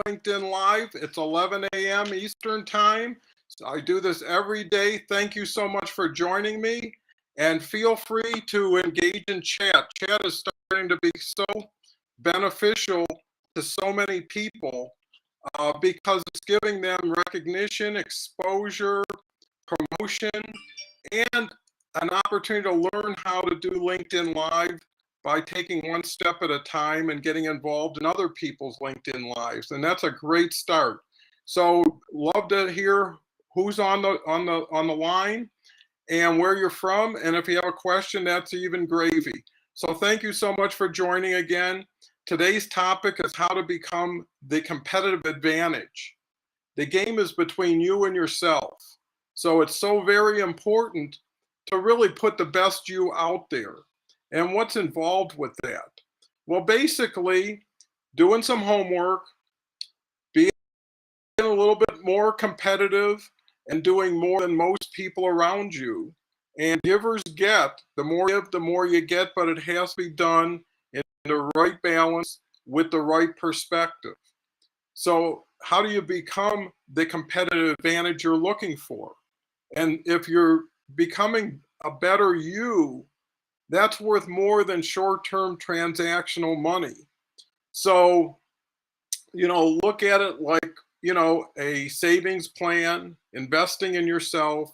LinkedIn Live. It's 11 a.m. Eastern Time. So I do this every day. Thank you so much for joining me. And feel free to engage in chat. Chat is starting to be so beneficial to so many people because it's giving them recognition, exposure, promotion, and an opportunity to learn how to do LinkedIn Live by taking one step at a time and getting involved in other people's LinkedIn lives. And that's a great start. So love to hear who's on the line and where you're from. And if you have a question, that's even gravy. So thank you so much for joining again. Today's topic is how to become the competitive advantage. The game is between you and yourself. So it's so very important to really put the best you out there. And what's involved with that? Well, basically, doing some homework, being a little bit more competitive, and doing more than most people around you. And givers get, the more you give, the more you get, but it has to be done in the right balance with the right perspective. So how do you become the competitive advantage you're looking for? And if you're becoming a better you, that's worth more than short-term transactional money. So, look at it like, a savings plan, investing in yourself,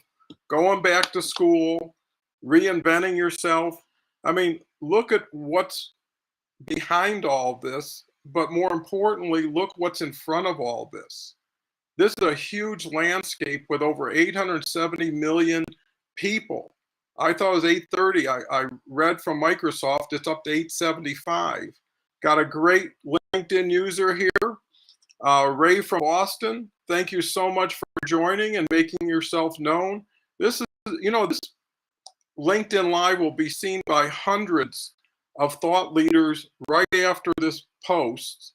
going back to school, reinventing yourself. I mean, look at what's behind all this, but more importantly, look what's in front of all this. This is a huge landscape with over 870 million people. I thought it was 830. I read from Microsoft, it's up to 875. Got a great LinkedIn user here, Ray from Boston. Thank you so much for joining and making yourself known. This LinkedIn Live will be seen by hundreds of thought leaders right after this post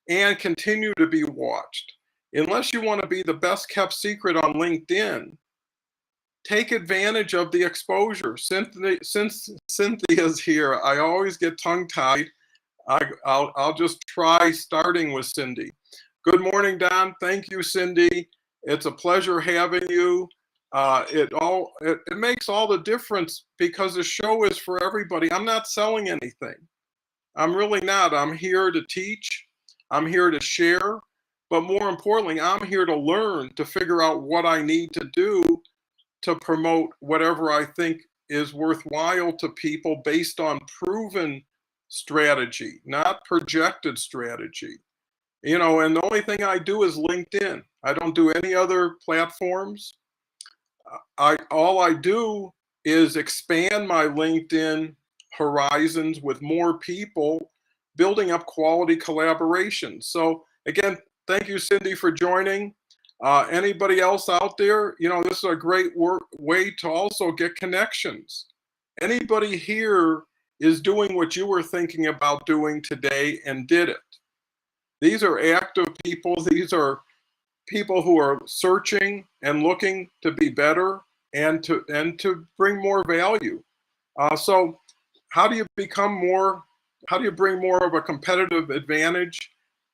and continue to be watched. Unless you want to be the best kept secret on LinkedIn, take advantage of the exposure. Since Cynthia's here, I always get tongue-tied. I'll just try starting with Cindy. Good morning, Don. Thank you, Cindy. It's a pleasure having you. It makes all the difference because the show is for everybody. I'm not selling anything. I'm really not. I'm here to teach. I'm here to share. But more importantly, I'm here to learn, to figure out what I need to do to promote whatever I think is worthwhile to people based on proven strategy, not projected strategy. And the only thing I do is LinkedIn. I don't do any other platforms. All I do is expand my LinkedIn horizons with more people, building up quality collaboration. So again, thank you, Cindy, for joining. Anybody else out there? This is a great way to also get connections. Anybody here is doing what you were thinking about doing today and did it. These are active people. These are people who are searching and looking to be better and to bring more value. So how do you bring more of a competitive advantage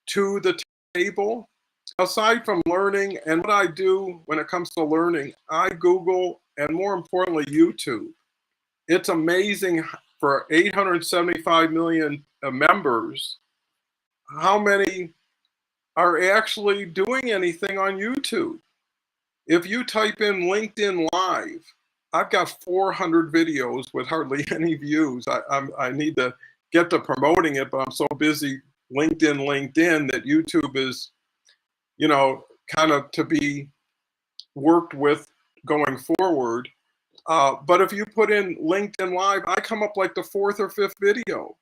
to the table? Aside from learning, and what I do when it comes to learning, I Google and more importantly, YouTube. It's amazing for 875 million members, how many are actually doing anything on YouTube. If you type in LinkedIn Live, I've got 400 videos with hardly any views. I need to get to promoting it, but I'm so busy LinkedIn that YouTube is, kind of to be worked with going forward. But if you put in LinkedIn Live, I come up like the fourth or fifth video.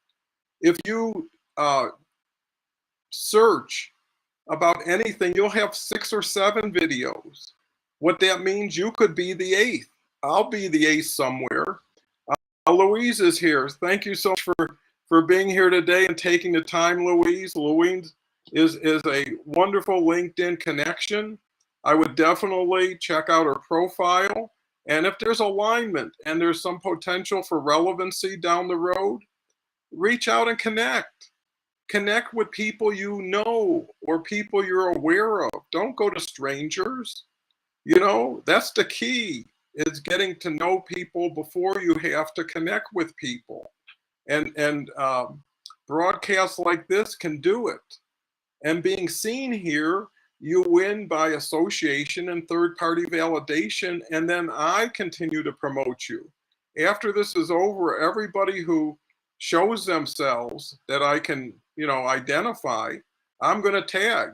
If you search about anything, you'll have 6 or 7 videos. What that means, you could be the 8th. I'll be the 8th somewhere. Louise is here. Thank you so much for being here today and taking the time, Louise. Louise is a wonderful LinkedIn connection. I would definitely check out her profile. And if there's alignment and there's some potential for relevancy down the road, reach out and connect. Connect with people you know or people you're aware of. Don't go to strangers. You know, that's the key, is getting to know people before you have to connect with people. And broadcasts like this can do it. And being seen here, you win by association and third-party validation, and then I continue to promote you. After this is over, everybody who shows themselves that I can, identify, I'm going to tag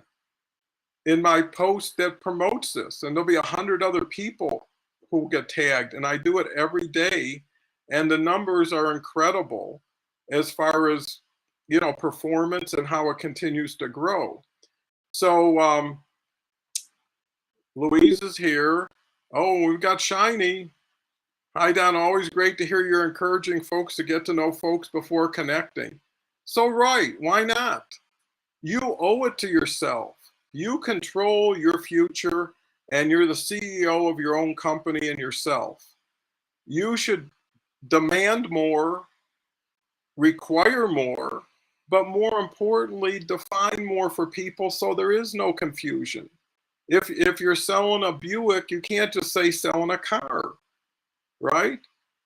in my post that promotes this, and there'll be 100 other people who get tagged, and I do it every day, and the numbers are incredible as far as performance and how it continues to grow. So Louise is here. Oh, we've got Shiny. Hi, Don. Always great to hear you're encouraging folks to get to know folks before connecting. So right, why not? You owe it to yourself. You control your future, and you're the CEO of your own company and yourself. You should demand more, require more, but more importantly, define more for people so there is no confusion. If you're selling a Buick, you can't just say selling a car, right?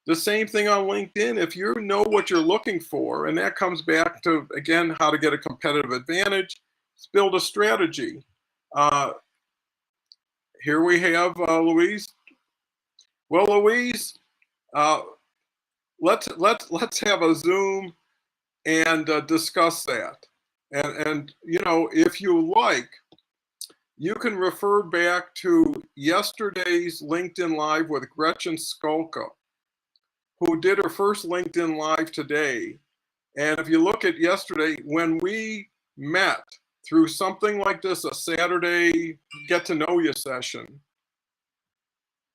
The same thing on LinkedIn. If you know what you're looking for, and that comes back to, again, how to get a competitive advantage, build a strategy. Here we have Louise. Well, Louise, let's have a Zoom and discuss that. And if you like, you can refer back to yesterday's LinkedIn Live with Gretchen Skolka, who did her first LinkedIn Live today. And if you look at yesterday, when we met through something like this, a Saturday get to know you session,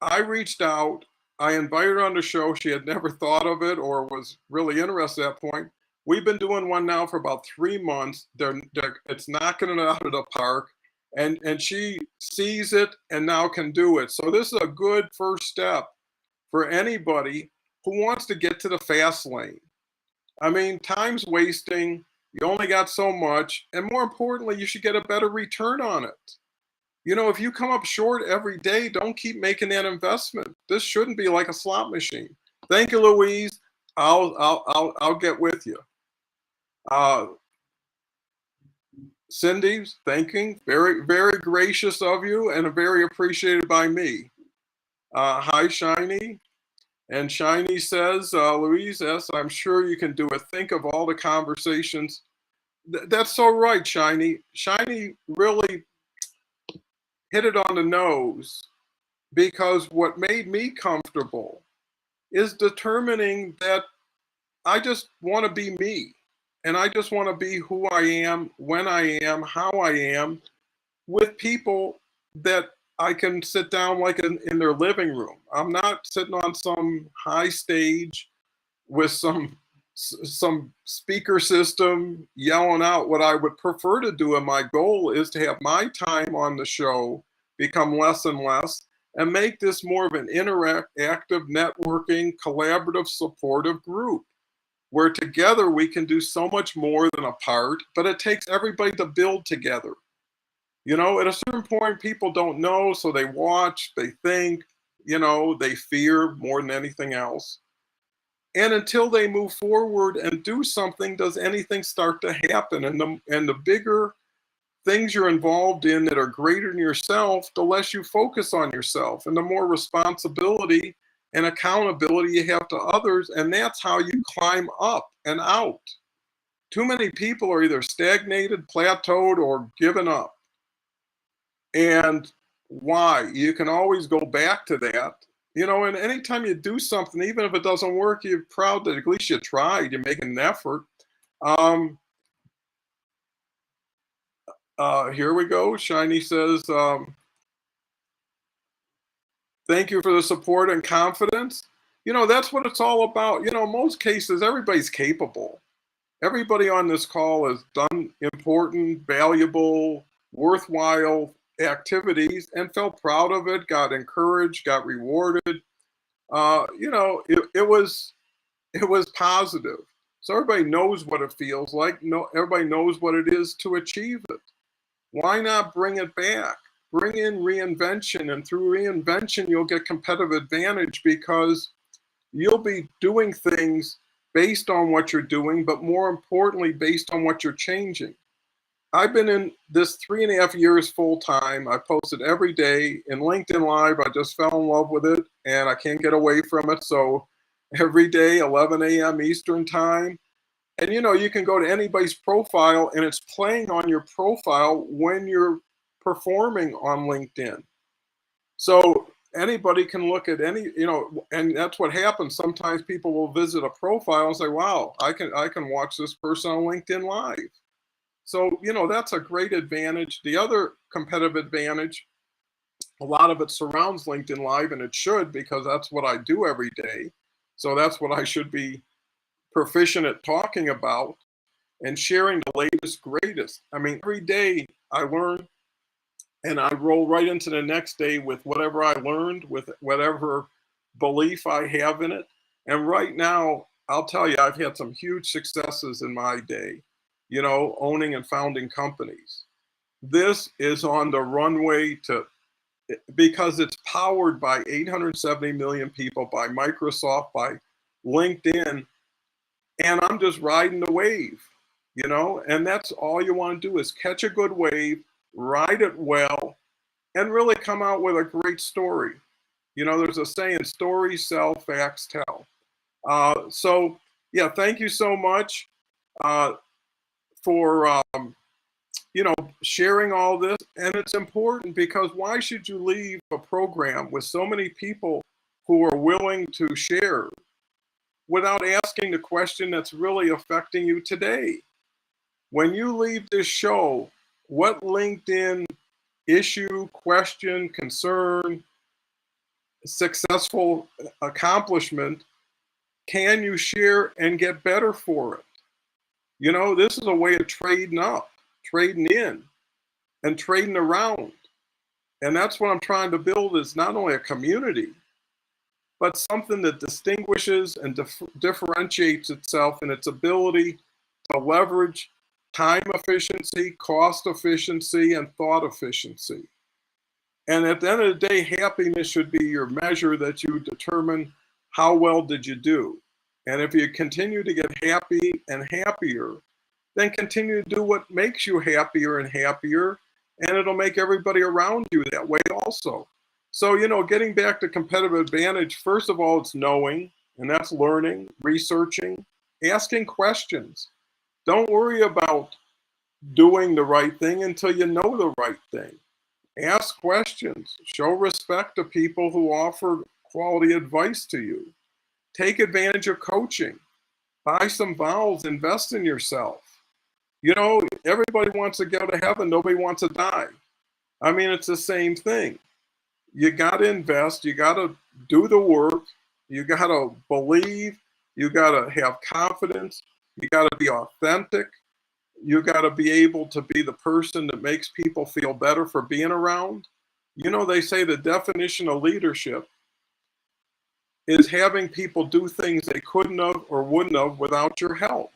I reached out, I invited her on the show. She had never thought of it or was really interested at that point. We've been doing one now for about 3 months. It's knocking it out of the park. And she sees it and now can do it. So this is a good first step for anybody who wants to get to the fast lane. I mean, time's wasting. You only got so much. And more importantly, you should get a better return on it. If you come up short every day, don't keep making that investment. This shouldn't be like a slot machine. Thank you, Louise. I'll get with you. Cindy's thanking, very, very gracious of you and very appreciated by me. Hi, Shiny. And Shiny says, Louise S., I'm sure you can do it. Think of all the conversations. That's so right, Shiny. Shiny really hit it on the nose, because what made me comfortable is determining that I just want to be me. And I just want to be who I am, when I am, how I am, with people that I can sit down like in their living room. I'm not sitting on some high stage with some speaker system yelling out what I would prefer to do. And my goal is to have my time on the show become less and less and make this more of an interactive, networking, collaborative, supportive group, where together we can do so much more than apart, but it takes everybody to build together. At a certain point, people don't know, so they watch, they think, they fear more than anything else. And until they move forward and do something, does anything start to happen. And the bigger things you're involved in that are greater than yourself, the less you focus on yourself and the more responsibility and accountability you have to others, and that's how you climb up and out. Too many people are either stagnated, plateaued, or given up. And why? You can always go back to that. And anytime you do something, even if it doesn't work, you're proud that at least you tried, you're making an effort. Here we go. Shiny says, thank you for the support and confidence. That's what it's all about. Most cases, everybody's capable. Everybody on this call has done important, valuable, worthwhile activities and felt proud of it, got encouraged, got rewarded. It was positive. So everybody knows what it feels like. No, everybody knows what it is to achieve it. Why not bring it back? Bring in reinvention, and through reinvention, you'll get competitive advantage because you'll be doing things based on what you're doing, but more importantly, based on what you're changing. I've been in this 3.5 years full time. I posted every day in LinkedIn Live. I just fell in love with it and I can't get away from it. So every day, 11 a.m. Eastern time. And you know, you can go to anybody's profile and it's playing on your profile when you're performing on LinkedIn. So anybody can look at any, you know, and that's what happens. Sometimes people will visit a profile and say, wow, I can watch this person on LinkedIn Live. So, you know, that's a great advantage. The other competitive advantage, a lot of it surrounds LinkedIn Live, and it should, because that's what I do every day. So that's what I should be proficient at talking about and sharing the latest, greatest. I mean, every day I learn and I roll right into the next day with whatever I learned, with whatever belief I have in it. And right now, I'll tell you, I've had some huge successes in my day, you know, owning and founding companies. This is on the runway to, because it's powered by 870 million people, by Microsoft, by LinkedIn, and I'm just riding the wave, you know, and that's all you want to do is catch a good wave, ride it well, and really come out with a great story. You know, there's a saying, stories sell, facts tell. So, yeah, thank you so much for, you know, sharing all this. And it's important because why should you leave a program with so many people who are willing to share without asking the question that's really affecting you today? When you leave this show, what LinkedIn issue, question, concern, successful accomplishment can you share and get better for it? You know, this is a way of trading up, trading in, and trading around. And that's what I'm trying to build, is not only a community, but something that distinguishes and differentiates itself in its ability to leverage time efficiency, cost efficiency, and thought efficiency. And at the end of the day, happiness should be your measure that you determine how well did you do. And if you continue to get happy and happier, then continue to do what makes you happier and happier, and it'll make everybody around you that way also. So, you know, getting back to competitive advantage, first of all, it's knowing, and that's learning, researching, asking questions. Don't worry about doing the right thing until you know the right thing. Ask questions, show respect to people who offer quality advice to you. Take advantage of coaching, buy some vowels, invest in yourself. You know, everybody wants to go to heaven, nobody wants to die. I mean, it's the same thing. You got to invest, you got to do the work, you got to believe, you got to have confidence, you got to be authentic, you got to be able to be the person that makes people feel better for being around. You know, they say the definition of leadership is having people do things they couldn't have or wouldn't have without your help.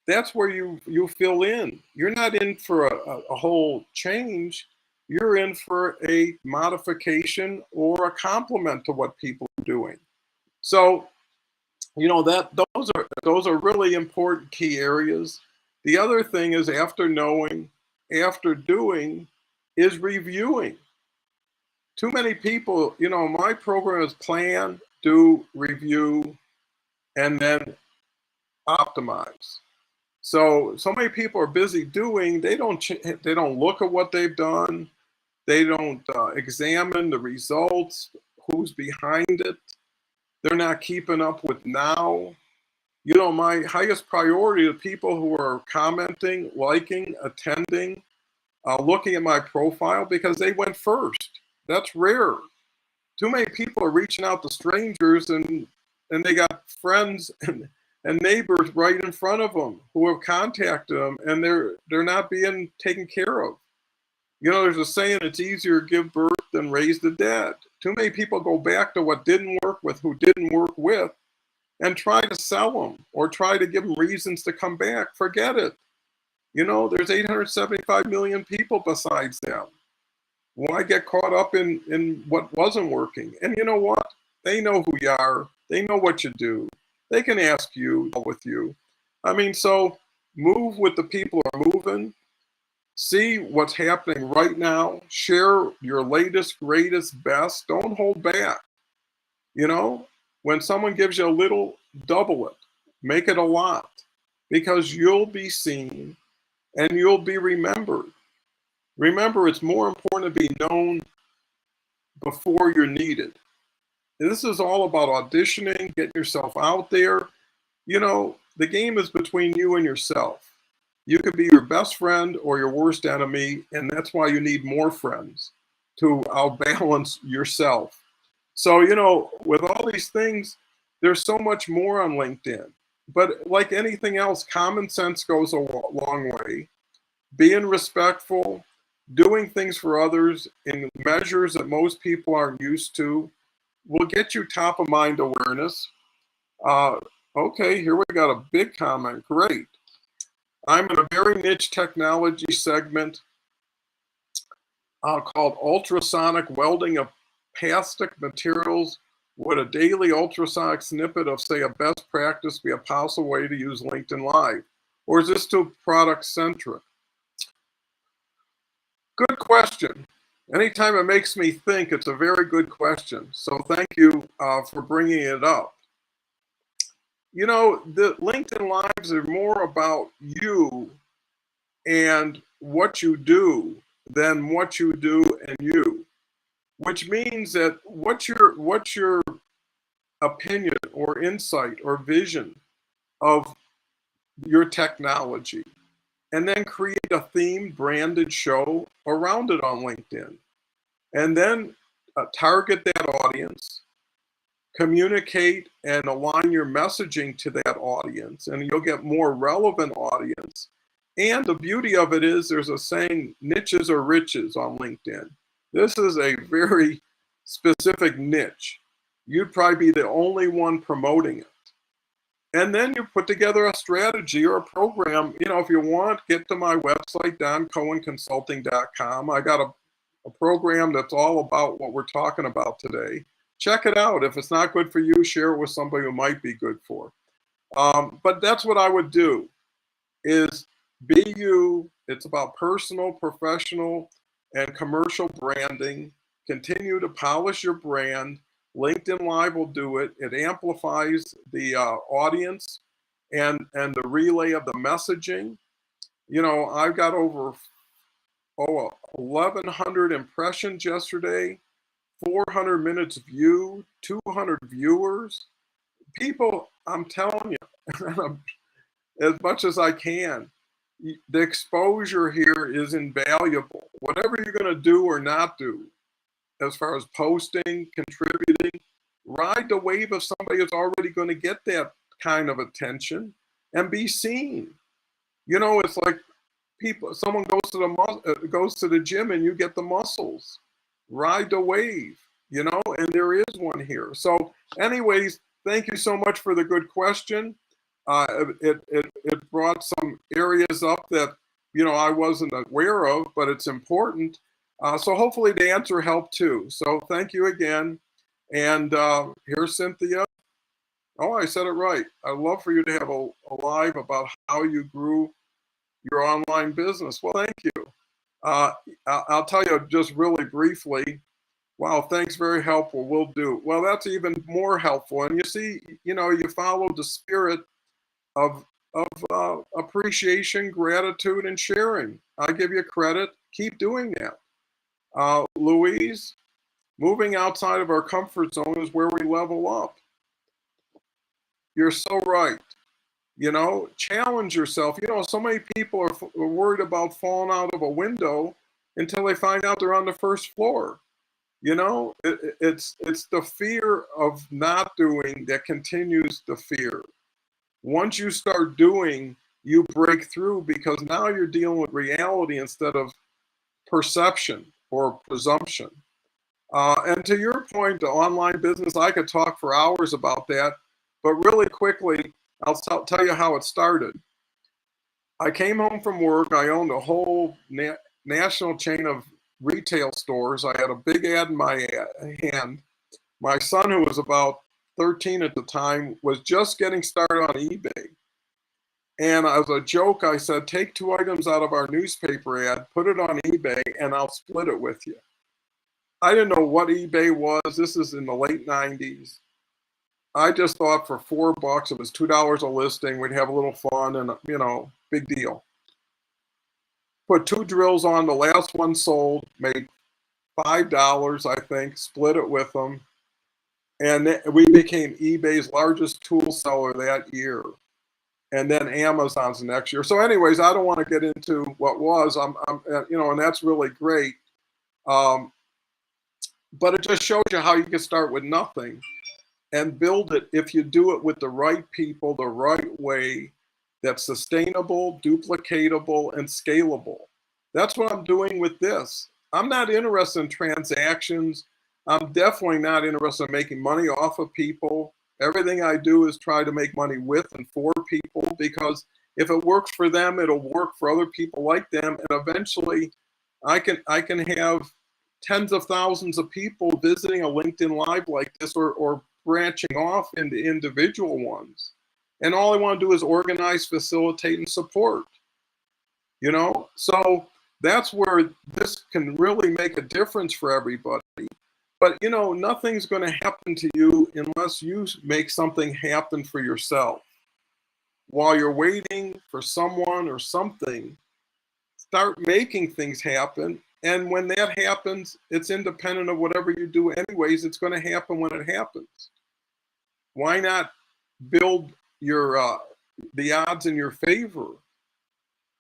That's where you fill in. You're not in for a whole change. You're in for a modification or a complement to what people are doing. So, you know, that those are really important key areas. The other thing is, after knowing, after doing, is reviewing. Too many people, you know, my program is plan, do, review, and then optimize. So many people are busy doing, they don't look at what they've done. They don't examine the results, who's behind it. They're not keeping up with now. You know, my highest priority are people who are commenting, liking, attending, looking at my profile, because they went first. That's rare. Too many people are reaching out to strangers, and they got friends and neighbors right in front of them who have contacted them, and they're not being taken care of. You know, there's a saying, it's easier to give birth than raise the dead. Too many people go back to what didn't work with who didn't work with, and try to sell them or try to give them reasons to come back. Forget it. You know, there's 875 million people besides them. Why get caught up in what wasn't working? And you know what? They know who you are. They know what you do. They can ask you, with you. I mean, so move with the people who are moving. See what's happening right now. Share your latest, greatest, best. Don't hold back. You know, when someone gives you a little, double it. Make it a lot. Because you'll be seen and you'll be remembered. Remember, it's more important to be known before you're needed. This is all about auditioning, getting yourself out there. You know, the game is between you and yourself. You could be your best friend or your worst enemy, and that's why you need more friends to outbalance yourself. So, you know, with all these things, there's so much more on LinkedIn. But like anything else, common sense goes a long way. Being respectful, doing things for others in measures that most people aren't used to will get you top of mind awareness. Okay, here we got a big comment. Great. I'm in a very niche technology segment called ultrasonic welding of plastic materials. Would a daily ultrasonic snippet of, say, a best practice be a possible way to use LinkedIn Live? Or is this too product centric? Good question. Anytime it makes me think, it's a very good question. So thank you for bringing it up. You know, the LinkedIn Lives are more about you and what you do than what you do and you, which means that what's your opinion or insight or vision of your technology, and then create a themed branded show around it on LinkedIn, and then target that audience, communicate and align your messaging to that audience, and you'll get more relevant audience. And the beauty of it is there's a saying, niches or riches on LinkedIn. This is a very specific niche. You'd probably be the only one promoting it. And then you put together a strategy or a program. You know, if you want, get to my website, doncohenconsulting.com. I got a program that's all about what we're talking about today. Check it out. If it's not good for you, share it with somebody who might be good for. But that's what I would do, is be you. It's about personal, professional, and commercial branding. Continue to polish your brand. LinkedIn Live will do it. It amplifies the audience and the relay of the messaging. You know, I've got over 1,100 impressions yesterday, 400 minutes viewed, 200 viewers. People, I'm telling you, as much as I can, the exposure here is invaluable. Whatever you're going to do or not do, as far as posting, contributing, ride the wave of somebody who's already going to get that kind of attention and be seen. You know, it's like someone goes to the gym and you get the muscles. Ride the wave, you know, and there is one here. So anyways, thank you so much for the good question. It brought some areas up that, you know, I wasn't aware of, but it's important. So hopefully the answer helped too. So thank you again. And here's Cynthia. Oh, I said it right. I'd love for you to have a live about how you grew your online business. Well, thank you. I'll tell you just really briefly. Wow, thanks, very helpful. Will do. Well, that's even more helpful. And you see, you know, you follow the spirit of appreciation, gratitude, and sharing. I give you credit. Keep doing that. Louise, moving outside of our comfort zone is where we level up. You're so right. You know, challenge yourself. You know, so many people are worried about falling out of a window until they find out they're on the first floor. You know, it's the fear of not doing that continues the fear. Once you start doing, you break through, because now you're dealing with reality instead of perception or presumption. And to your point, the online business, I could talk for hours about that. But really quickly, I'll tell you how it started. I came home from work. I owned a whole national chain of retail stores. I had a big ad in my hand. My son, who was about 13 at the time, was just getting started on eBay. And as a joke, I said, take 2 items out of our newspaper ad, put it on eBay, and I'll split it with you. I didn't know what eBay was. This is in the late 90s. I just thought for $4, it was $2 a listing. We'd have a little fun and, you know, big deal. Put 2 drills on, the last one sold, made $5, I think, split it with them. And we became eBay's largest tool seller that year. And then Amazon's the next year. So anyways, I don't want to get into what was, you know, and that's really great. But it just shows you how you can start with nothing and build it if you do it with the right people, the right way, that's sustainable, duplicatable, and scalable. That's what I'm doing with this. I'm not interested in transactions. I'm definitely not interested in making money off of people. Everything I do is try to make money with and for people, because if it works for them, it'll work for other people like them. And eventually I can have tens of thousands of people visiting a LinkedIn Live like this, or branching off into individual ones. And all I want to do is organize, facilitate, and support. You know, so that's where this can really make a difference for everybody. But, you know, nothing's going to happen to you unless you make something happen for yourself. While you're waiting for someone or something, start making things happen. And when that happens, it's independent of whatever you do anyways. It's going to happen when it happens. Why not build your the odds in your favor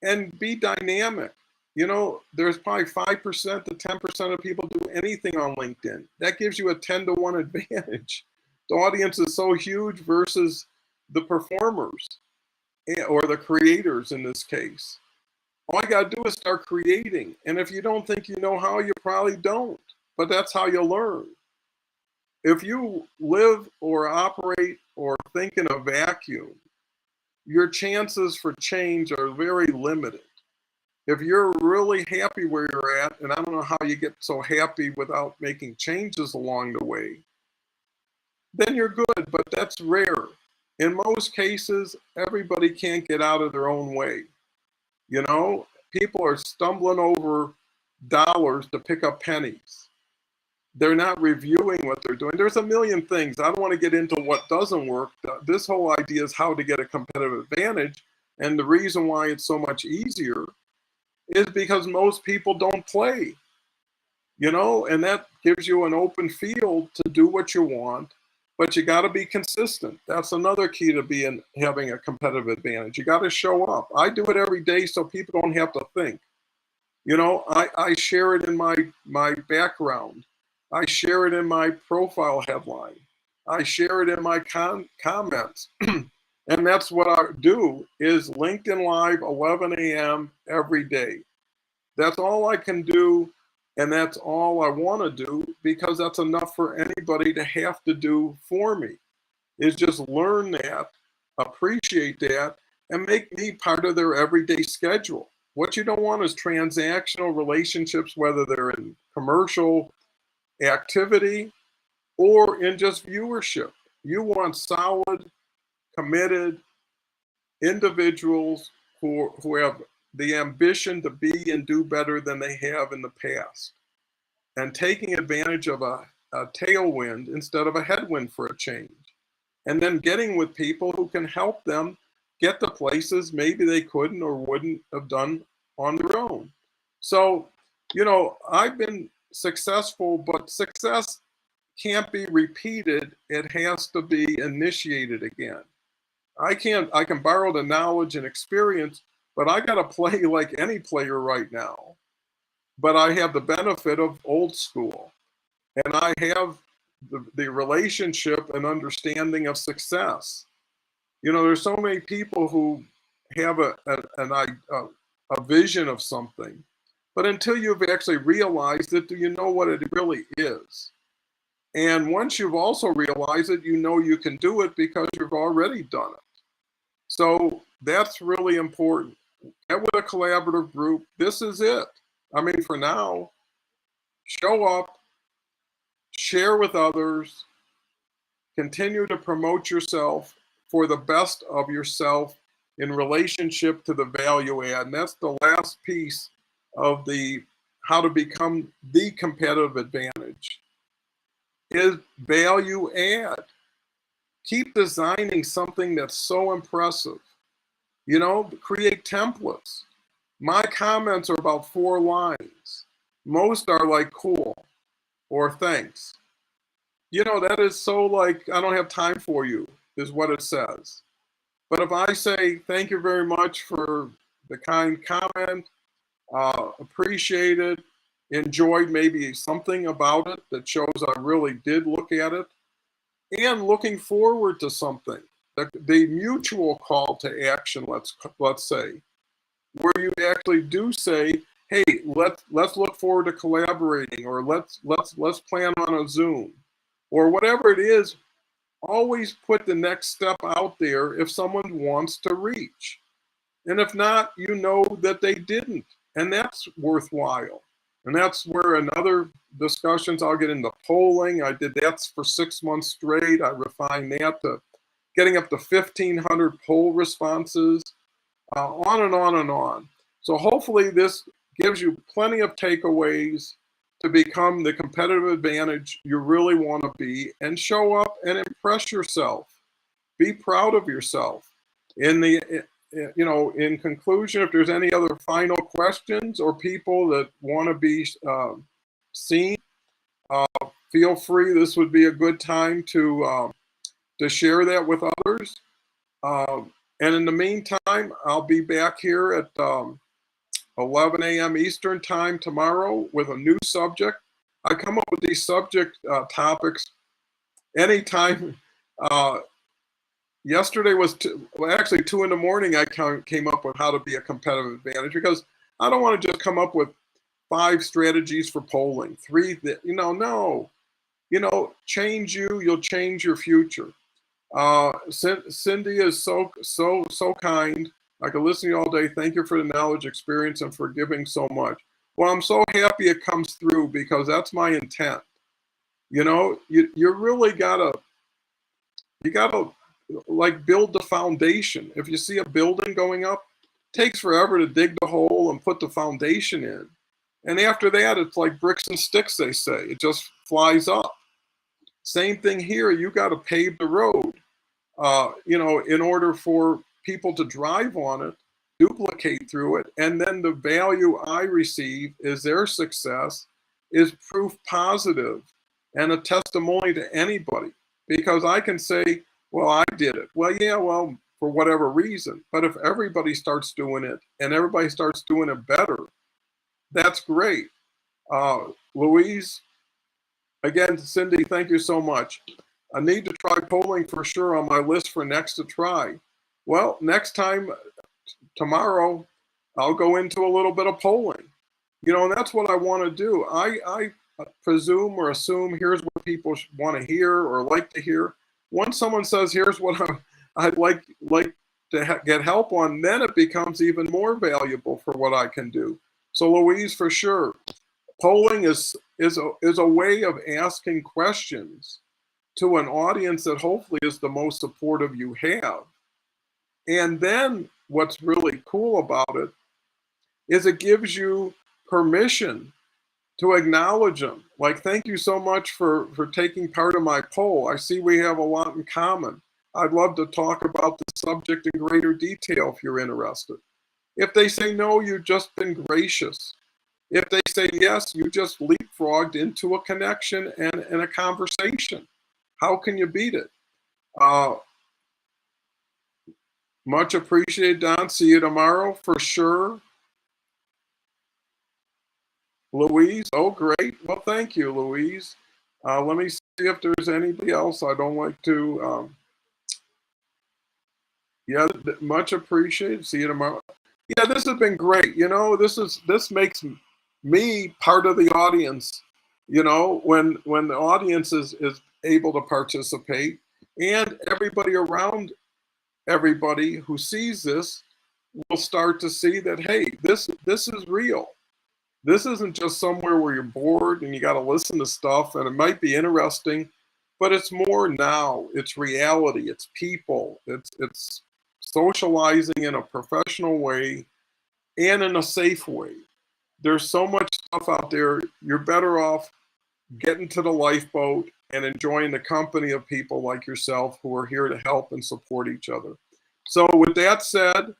and be dynamic? You know, there's probably 5% to 10% of people do anything on LinkedIn. That gives you a 10-to-1 advantage. The audience is so huge versus the performers or the creators in this case. All you got to do is start creating. And if you don't think you know how, you probably don't. But that's how you learn. If you live or operate or think in a vacuum, your chances for change are very limited. If you're really happy where you're at, and I don't know how you get so happy without making changes along the way, then you're good, but that's rare. In most cases, everybody can't get out of their own way. You know, people are stumbling over dollars to pick up pennies. They're not reviewing what they're doing. There's a million things. I don't want to get into what doesn't work. This whole idea is how to get a competitive advantage. And the reason why it's so much easier is because most people don't play, you know, and that gives you an open field to do what you want, but you got to be consistent. That's another key to having a competitive advantage. You got to show up. I do it every day so people don't have to think. You know, I share it in my background. I share it in my profile headline. I share it in my comments. And that's what I do is LinkedIn Live, 11 a.m. every day. That's all I can do, and that's all I want to do, because that's enough for anybody to have to do for me, is just learn that, appreciate that, and make me part of their everyday schedule. What you don't want is transactional relationships, whether they're in commercial activity or in just viewership. You want solid, committed individuals who have the ambition to be and do better than they have in the past, and taking advantage of a tailwind instead of a headwind for a change, and then getting with people who can help them get to places maybe they couldn't or wouldn't have done on their own. So, you know, I've been successful, but success can't be repeated. It has to be initiated again. I can borrow the knowledge and experience, but I got to play like any player right now. But I have the benefit of old school, and I have the relationship and understanding of success. You know, there's so many people who have a vision of something, but until you've actually realized it, do you know what it really is? And once you've also realized it, you know you can do it because you've already done it. So that's really important. Get with a collaborative group. This is it. I mean, for now, show up, share with others, continue to promote yourself for the best of yourself in relationship to the value add. And that's the last piece of the how to become the competitive advantage is value add. Keep designing something that's so impressive. You know, create templates. My comments are about 4 lines. Most are like cool or thanks. You know, that is so like, I don't have time for you, is what it says. But if I say, thank you very much for the kind comment, appreciate it, enjoyed maybe something about it that shows I really did look at it, and looking forward to something, the mutual call to action, let's say, where you actually do say, hey, let's look forward to collaborating, or let's plan on a Zoom, or whatever it is. Always put the next step out there if someone wants to reach. And if not, you know that they didn't. And that's worthwhile. And that's where another discussions, I'll get into polling. I did that for 6 months straight. I refined that to getting up to 1,500 poll responses, on and on and on. So hopefully this gives you plenty of takeaways to become the competitive advantage you really want to be, and show up and impress yourself. Be proud of yourself. In conclusion, if there's any other final questions or people that want to be seen, feel free. This would be a good time to share that with others. And in the meantime, I'll be back here at 11 a.m. Eastern time tomorrow with a new subject. I come up with these subject topics anytime. Yesterday was actually 2 in the morning. I came up with how to be a competitive advantage, because I don't want to just come up with 5 strategies for polling, 3 that, no, change you'll change your future. Cindy is so kind. I could listen to you all day. Thank you for the knowledge, experience, and for giving so much. Well, I'm so happy it comes through, because that's my intent. You really gotta like build the foundation. If you see a building going up, it takes forever to dig the hole and put the foundation in. And after that, it's like bricks and sticks, they say. It just flies up. Same thing here. You got to pave the road, in order for people to drive on it, duplicate through it. And then the value I receive is their success is proof positive and a testimony to anybody. Because I can say, well, I did it. Well, yeah, well, for whatever reason. But if everybody starts doing it and everybody starts doing it better, that's great. Louise, again, Cindy, thank you so much. I need to try polling for sure on my list for next to try. Well, next time, tomorrow, I'll go into a little bit of polling. And that's what I want to do. I presume or assume here's what people want to hear or like to hear. Once someone says, here's what I'd like to get help on, then it becomes even more valuable for what I can do. So Louise, for sure, polling is a way of asking questions to an audience that hopefully is the most supportive you have. And then what's really cool about it is it gives you permission to acknowledge them. Like, thank you so much for taking part of my poll. I see we have a lot in common. I'd love to talk about the subject in greater detail if you're interested. If they say no, you've just been gracious. If they say yes, you just leapfrogged into a connection and a conversation. How can you beat it? Much appreciated, Don. See you tomorrow for sure. Louise, oh, great. Well, thank you, Louise. Let me see if there's anybody else. I don't like to. Yeah, much appreciated. See you tomorrow. Yeah, this has been great. This makes me part of the audience you know, when the audience is able to participate, and everybody around everybody who sees this will start to see that, hey, this is real. This isn't just somewhere where you're bored and you got to listen to stuff and it might be interesting, but it's more now. It's reality. It's people. It's socializing in a professional way and in a safe way. There's so much stuff out there. You're better off getting to the lifeboat and enjoying the company of people like yourself who are here to help and support each other. So with that said,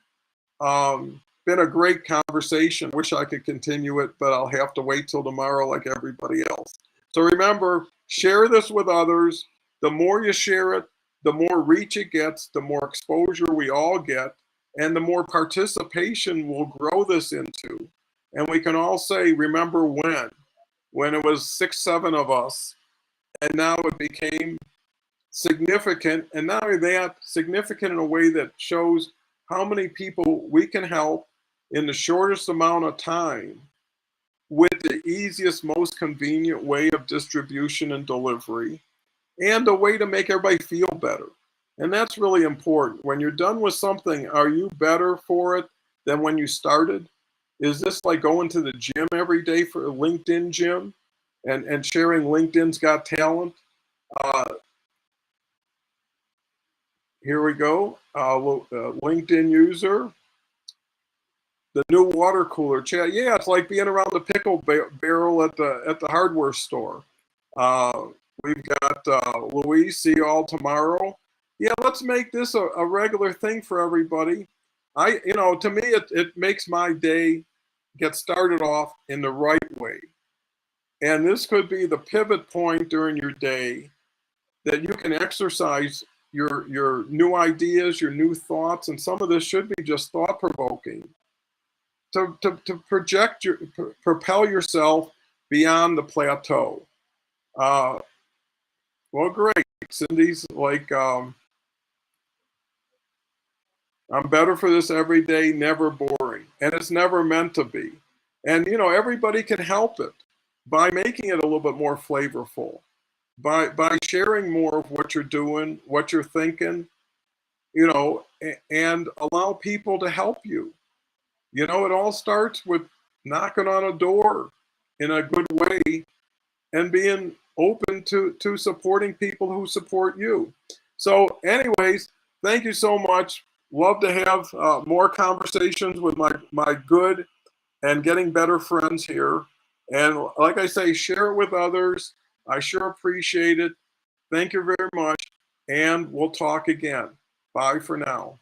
been a great conversation. Wish I could continue it, but I'll have to wait till tomorrow like everybody else. So remember, share this with others. The more you share it, the more reach it gets, the more exposure we all get, and the more participation we'll grow this into. And we can all say, remember when it was 6, 7 of us, and now it became significant. And not only that, significant in a way that shows how many people we can help in the shortest amount of time with the easiest, most convenient way of distribution and delivery, and a way to make everybody feel better. And that's really important. When you're done with something, are you better for it than when you started? Is this like going to the gym every day for a LinkedIn gym and sharing LinkedIn's Got Talent? Uh, Here we go. LinkedIn user, the new water cooler chat. Yeah, it's like being around the pickle barrel at the hardware store. Uh, we've got Louise. See you all tomorrow. Yeah, let's make this a regular thing for everybody. To me, it makes my day get started off in the right way. And this could be the pivot point during your day that you can exercise your new ideas, your new thoughts, and some of this should be just thought provoking to propel yourself beyond the plateau. Well, great. Cindy's like, I'm better for this every day, never boring, and it's never meant to be. And everybody can help it by making it a little bit more flavorful, by sharing more of what you're doing, what you're thinking, and allow people to help you. It all starts with knocking on a door in a good way and being open to supporting people who support you. So anyways, thank you so much. Love to have more conversations with my good and getting better friends here. And like I say, share it with others. I sure appreciate it. Thank you very much. And we'll talk again. Bye for now.